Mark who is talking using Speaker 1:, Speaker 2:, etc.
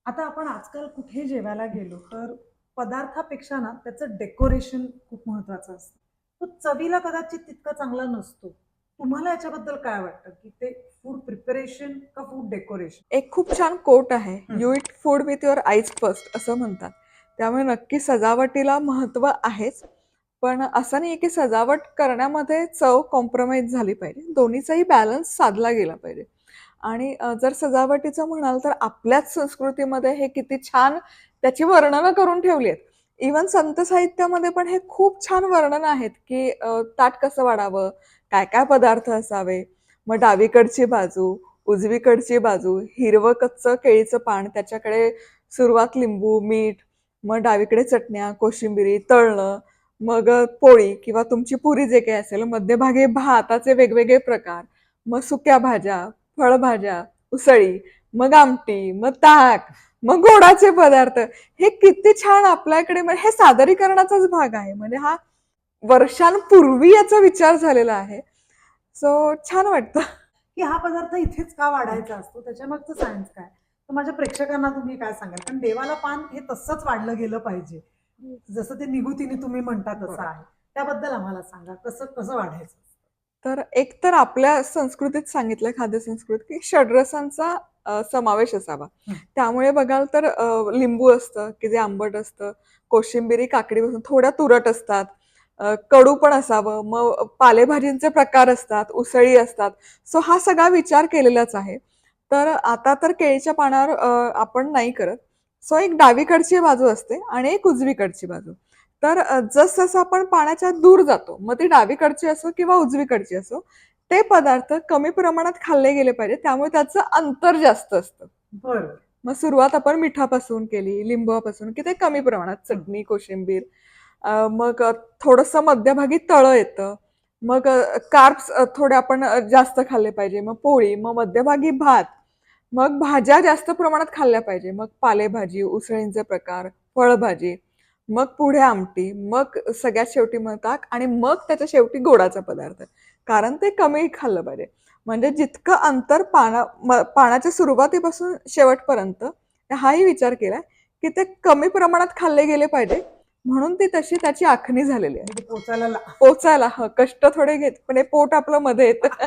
Speaker 1: आता आपण आजकाल कुठे जेवायला गेलो तर पदार्थापेक्षा ना त्याचं डेकोरेशन खूप महत्वाचं असतं. तो चवीला कदाचित तितका चांगला नसतो. तुम्हाला याच्याबद्दल काय वाटतं की ते फूड प्रिपरेशन का फूड डेकोरेशन?
Speaker 2: एक खूप छान कोट आहे,
Speaker 1: हं.
Speaker 2: You it food with your eyes first असं म्हणतात. त्यामुळे नक्की सजावटीला महत्त्व आहेच. पण असं नाही की सजावट करण्यामध्ये चव कॉम्प्रोमाइज झाली पाहिजे. दोन्हीचाही बॅलन्स साधला गेला पाहिजे. आणि जर सजावटीचं म्हणाल तर आपल्याच संस्कृतीमध्ये हे किती छान त्याची वर्णनं करून ठेवली आहेत. इव्हन संत साहित्यामध्ये पण हे खूप छान वर्णनं आहेत, की ताट कसं वाढावं, काय-काय पदार्थ असावे. मग डावीकडची बाजू, उजवीकडची बाजू, हिरवं कच्चं केळीचं पान, त्याच्याकडे सुरुवात लिंबू, मीठ, मग डावीकडे चटण्या, कोशिंबिरी, तळणं, मग पोळी किंवा तुमची पुरी जे काही असेल, मध्यभागी भाताचे वेगवेगळे प्रकार, मग सुक्या भाज्या, फळभाज्या, उसळी, मग आमटी, मग ताक, मग गोडाचे पदार्थ. हे किती छान आपल्याकडे म्हणजे हे सादरीकरणाचाच भाग आहे. म्हणजे हा वर्षांपूर्वी याचा विचार झालेला आहे. सो छान वाटतं.
Speaker 1: की हा पदार्थ इथेच का वाढायचा असतो, त्याच्या मागचं सायन्स काय? तर माझ्या प्रेक्षकांना तुम्ही काय सांगाल? कारण देवाला पान हे तसंच वाढलं गेलं पाहिजे. जसं ते निगुतीने तुम्ही म्हणता तसं आहे. त्याबद्दल आम्हाला सांगा कसं कसं वाढायचं?
Speaker 2: तर एक तर आपल्या संस्कृतीत सांगितलं खाद्य संस्कृत की षड्रसांचा समावेश असावा.
Speaker 1: हं.
Speaker 2: त्यामुळे बघाल तर लिंबू असतं की जे आंबट असतं, कोशिंबिरी काकडीपासून थोड्या तुरट असतात, कडू पण असावं, मग पालेभाजींचे प्रकार असतात, उसळी असतात. सो हा सगळा विचार केलेलाच आहे. तर आता तर केळीच्या पानावर आपण नाही करत. सो एक डावीकडची बाजू असते आणि एक उजवीकडची बाजू. तर जसं आपण पाण्याच्या दूर जातो, मग ती डावीकडची असो किंवा उजवीकडची असो, ते पदार्थ कमी प्रमाणात खाल्ले गेले पाहिजे. त्यामुळे त्याचं अंतर जास्त असतं.
Speaker 1: बरं.
Speaker 2: मग सुरुवात आपण मिठापासून केली, लिंबापासून, की ते कमी प्रमाणात
Speaker 1: हं.
Speaker 2: चटणी, कोशिंबीर. मग थोडंसं मध्यभागी तळं येतं. मग कार्ब्स थोडे आपण जास्त खाल्ले पाहिजे. मग पोळी, मग मध्यभागी भात. मग भाज्या जास्त प्रमाणात खाल्ल्या पाहिजे. मग पालेभाजी, उसळींचे प्रकार, फळभाजी. मग पुढे आमटी, मग सगळ्यात शेवटी मग ताक आणि मग त्याच्या शेवटी गोडाचा पदार्थ. कारण ते कमी खाल्लं पाहिजे. म्हणजे जितकं अंतर पानाच्या सुरुवातीपासून शेवटपर्यंत हाही विचार केलाय, की ते कमी प्रमाणात खाल्ले गेले पाहिजे. म्हणून ती तशी त्याची आखणी झालेली आहे.
Speaker 1: म्हणजे पोचायला
Speaker 2: पोचायला कष्ट थोडे घेत, पण हे पोट आपलं मध्ये येतं.